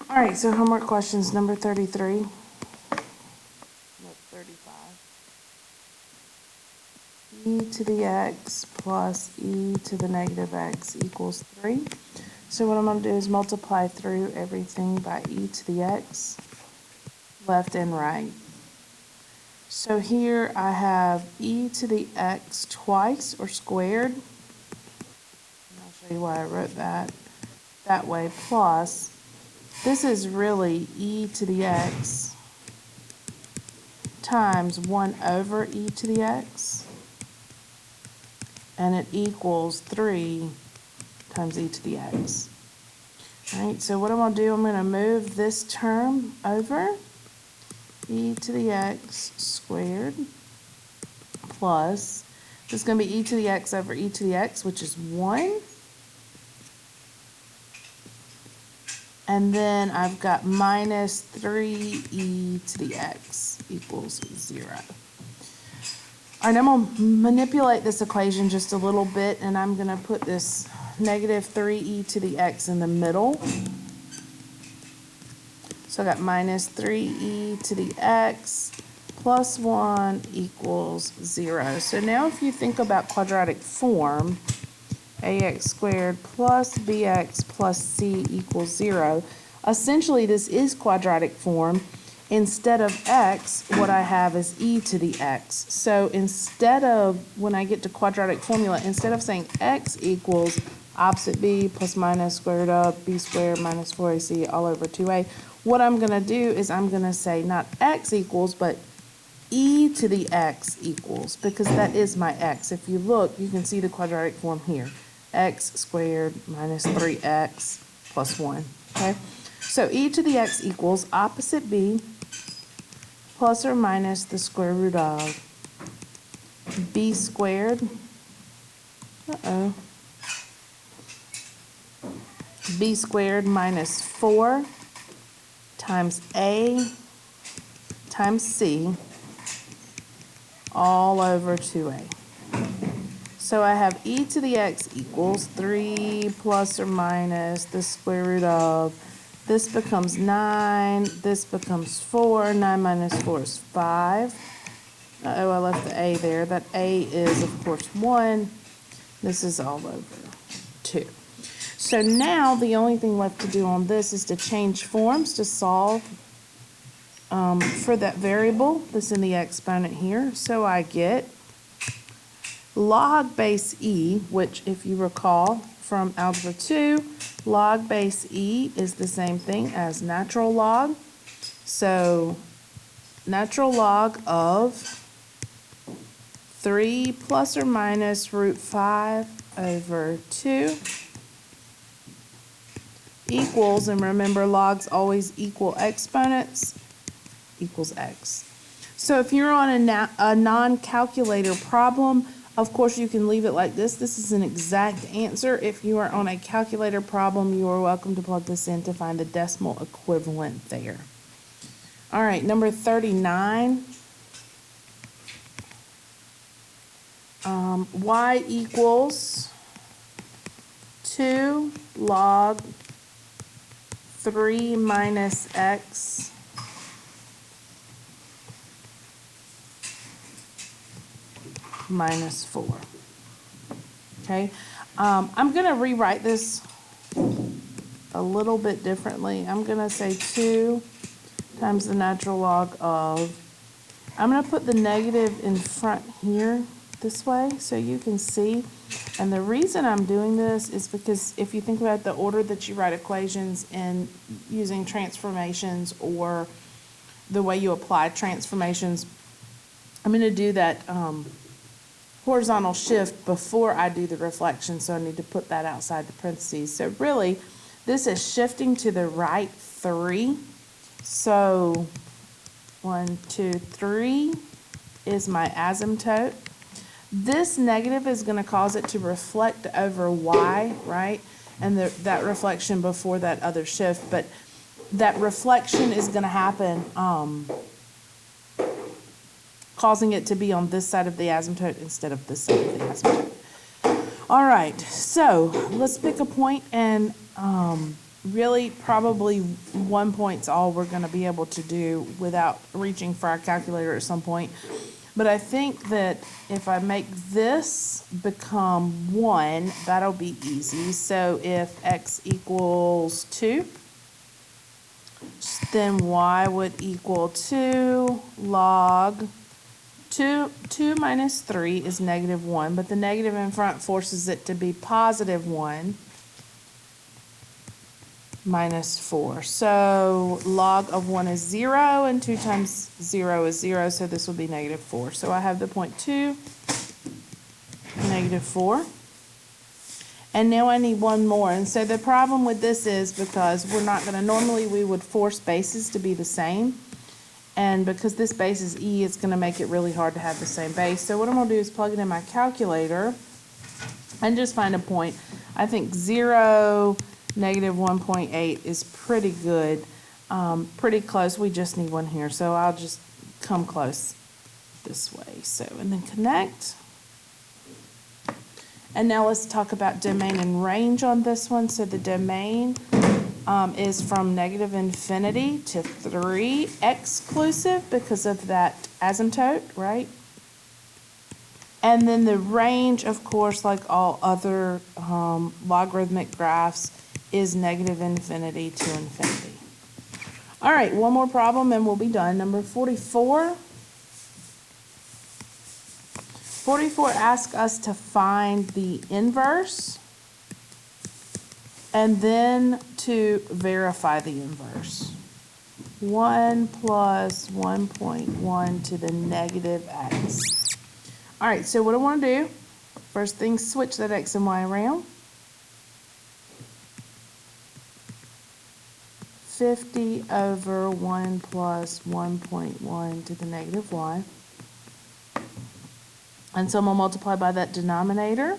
All right, so homework questions number 33. Nope, 35. E to the x plus e to the negative x equals 3. So what I'm going to do is multiply through everything by e to the x, left and right. So here I have e to the x twice or squared. And I'll show you why I wrote that way, plus this is really e to the x times 1 over e to the x, and it equals 3 times e to the x. All right, so what I'm going to do, I'm going to move this term over, e to the x squared plus, this is going to be e to the x over e to the x, which is 1. And then I've got minus 3e to the x equals 0. All right, I'm going to manipulate this equation just a little bit, and I'm going to put this negative 3e to the x in the middle. So I got minus 3e to the x plus 1 equals 0. So now if you think about quadratic form, ax squared plus bx plus c equals 0. Essentially, this is quadratic form. Instead of x, what I have is e to the x. So instead of, when I get to quadratic formula, instead of saying x equals opposite b plus minus square root of b squared minus 4ac all over 2a, what I'm going to do is I'm going to say not x equals, but e to the x equals, because that is my x. If you look, you can see the quadratic form here. X squared minus 3x plus 1, okay? So e to the x equals opposite b plus or minus the square root of b squared, b squared minus 4 times a times c all over 2a. So I have e to the x equals 3 plus or minus the square root of, this becomes 9, this becomes 4, 9 minus 4 is 5. Uh-oh, I left the a there. That a is, of course, 1. This is all over 2. So now the only thing left to do on this is to change forms to solve for that variable that's in the exponent here. So I get log base e, which if you recall from algebra 2, log base e is the same thing as natural log. So natural log of 3 plus or minus root 5 over 2 equals, and remember logs always equal exponents, equals x. So if you're on a non-calculator problem, of course you can leave it like this. This is an exact answer. If you are on a calculator problem, you are welcome to plug this in to find the decimal equivalent there. All right, number 39. Y equals 2 log 3 minus x minus 4. Okay, I'm going to rewrite this a little bit differently. I'm going to say 2 times the natural log of, I'm going to put the negative in front here this way so you can see. And the reason I'm doing this is because if you think about the order that you write equations in using transformations or the way you apply transformations, I'm going to do that horizontal shift before I do the reflection, so I need to put that outside the parentheses. So really, this is shifting to the right 3. So 1, 2, 3 is my asymptote. This negative is going to cause it to reflect over y, right? And that reflection before that other shift, but that reflection is going to happen causing it to be on this side of the asymptote instead of this side of the asymptote. All right, so let's pick a point and really probably 1 point's all we're gonna be able to do without reaching for our calculator at some point. But I think that if I make this become 1, that'll be easy. So if x equals 2, then y would equal 2 log 2 minus 3 is negative 1, but the negative in front forces it to be positive 1 minus 4. So log of 1 is 0, and 2 times 0 is 0, so this will be negative 4. So I have the point 2, negative 4. And now I need one more. And so the problem with this is because we're not going to, normally we would force bases to be the same. And because this base is e, it's going to make it really hard to have the same base. So what I'm going to do is plug it in my calculator and just find a point. I think 0, negative 1.8 is pretty good, pretty close. We just need one here. So I'll just come close this way. So, and then connect. And now let's talk about domain and range on this one. So the domain is from negative infinity to 3 exclusive because of that asymptote, right? And then the range, of course, like all other logarithmic graphs, is negative infinity to infinity. All right, one more problem and we'll be done. Number 44. 44 asks us to find the inverse and then to verify the inverse. 1 plus 1.1 to the negative x. All right, so what I want to do, first thing, switch that x and y around. 50 over 1 plus 1.1 to the negative y. And so I'm going to multiply by that denominator.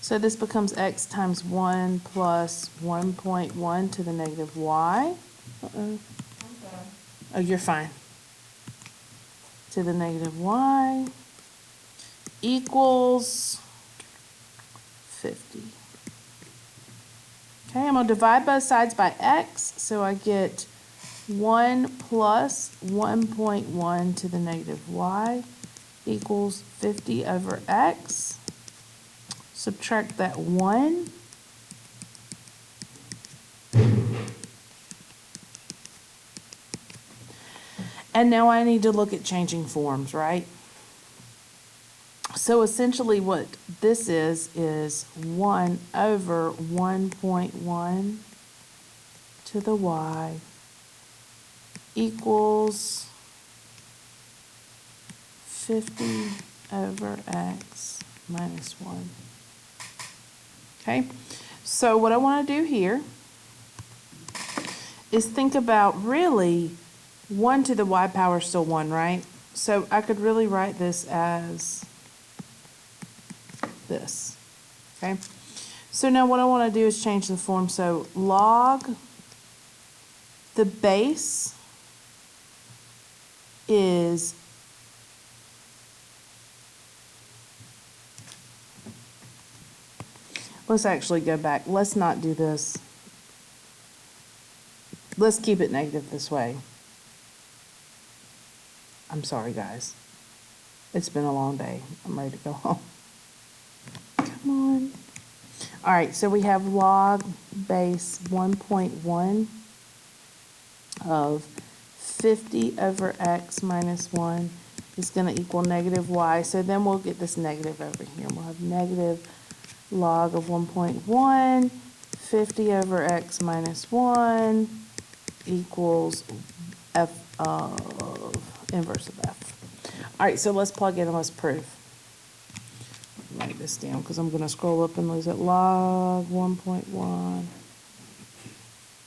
So this becomes x times 1 plus 1.1 to the negative y. Uh-oh. Oh, you're fine. To the negative y equals 50. Okay, I'm going to divide both sides by x, so I get 1 plus 1.1 to the negative y equals 50 over x. Subtract that 1. And now I need to look at changing forms, right? So essentially what this is 1 over 1.1 to the y equals 50 over x minus 1. Okay, so what I want to do here is think about really 1 to the y power is still 1, right? So I could really write this as this, okay? So now what I want to do is change the form. So log the base is let's actually go back. Let's not do this. Let's keep it negative this way. I'm sorry, guys. It's been a long day. I'm ready to go home. Come on. All right, so we have log base 1.1 of 50 over x minus 1 is going to equal negative y. So then we'll get this negative over here. We'll have negative log of 1.1, 50 over x minus 1 equals f of inverse of f. All right, so let's plug in and let's prove. Write this down because I'm going to scroll up and lose it. Log 1.1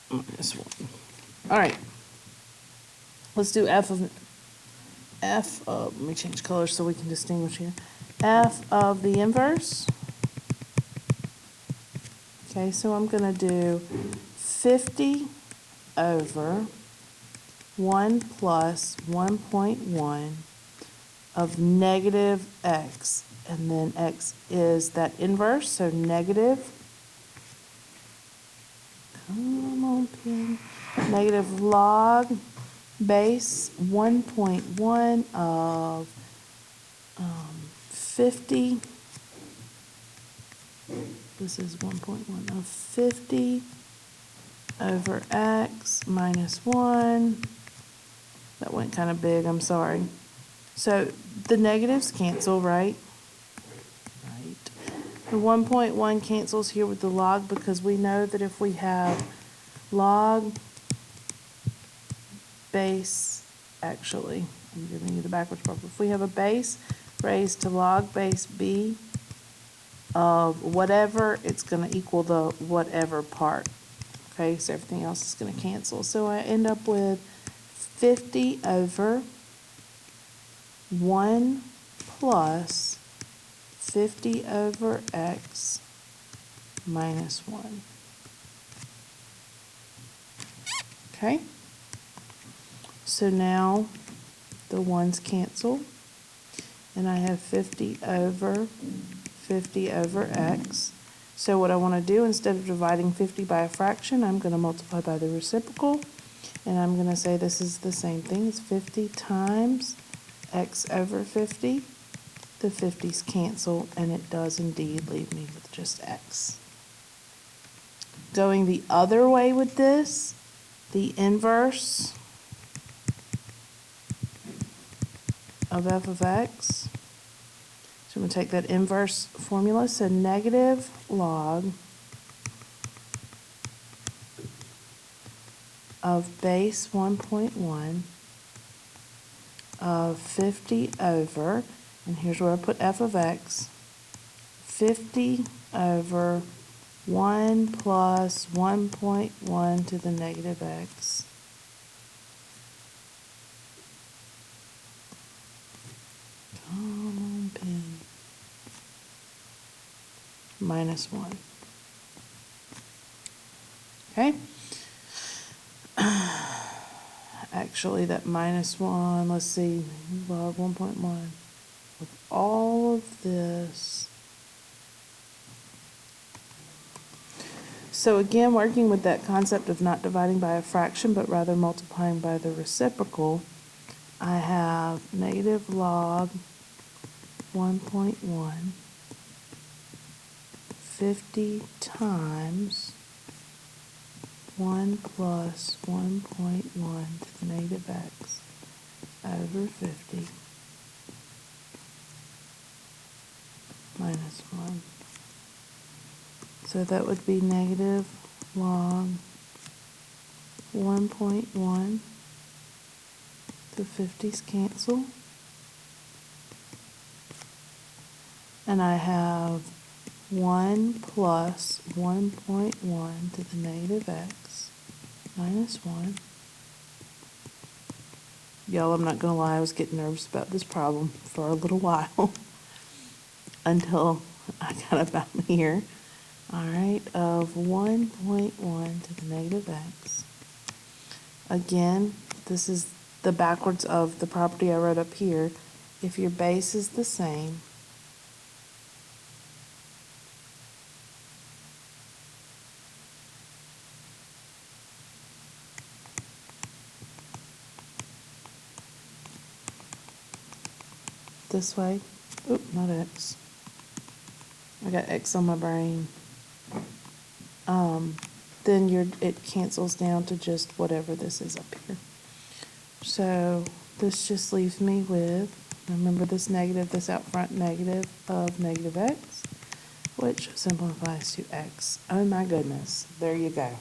minus 1. All right. Let's do f of, let me change colors so we can distinguish here. F of the inverse. Okay, so I'm going to do 50 over 1 plus 1.1 of negative x. and then x is that inverse, so negative, come on, pen, negative log base 1.1 of 50. This is 1.1 of 50 over x minus 1. That went kind of big, I'm sorry. So the negatives cancel, right? Right. The 1.1 cancels here with the log because we know that if we have log base, actually, I'm giving you the backwards part. If we have a base raised to log base b of whatever, it's going to equal the whatever part. Okay, so everything else is going to cancel. So I end up with 50 over 1 plus 50 over x minus 1. Okay, so now the 1's cancel, and I have 50 over x. So what I want to do, instead of dividing 50 by a fraction, I'm going to multiply by the reciprocal, and I'm going to say this is the same thing. It's 50 times x over 50. The 50's cancel, and it does indeed leave me with just x. Going the other way with this, the inverse of f of x. So I'm going to take that inverse formula, so negative log of base 1.1 of 50 over, and here's where I put f of x, 50 over 1 plus 1.1 to the negative x minus 1. Okay? Actually, that minus 1, let's see, log 1.1. With all of this. So again, working with that concept of not dividing by a fraction, but rather multiplying by the reciprocal, I have negative log 1.1, 50 times 1 plus 1.1 to the negative x over 50 minus 1. So that would be negative log 1.1. The 50's cancel. And I have 1 plus 1.1 to the negative x minus 1. Y'all, I'm not going to lie, I was getting nervous about this problem for a little while until I got about here. All right, of 1.1 to the negative x. Again, this is the backwards of the property I wrote up here. If your base is the same, this way, oop, not x. I got x on my brain. Then it cancels down to just whatever this is up here. So this just leaves me with, remember this negative, this out front negative of negative x, which simplifies to x. Oh my goodness, there you go.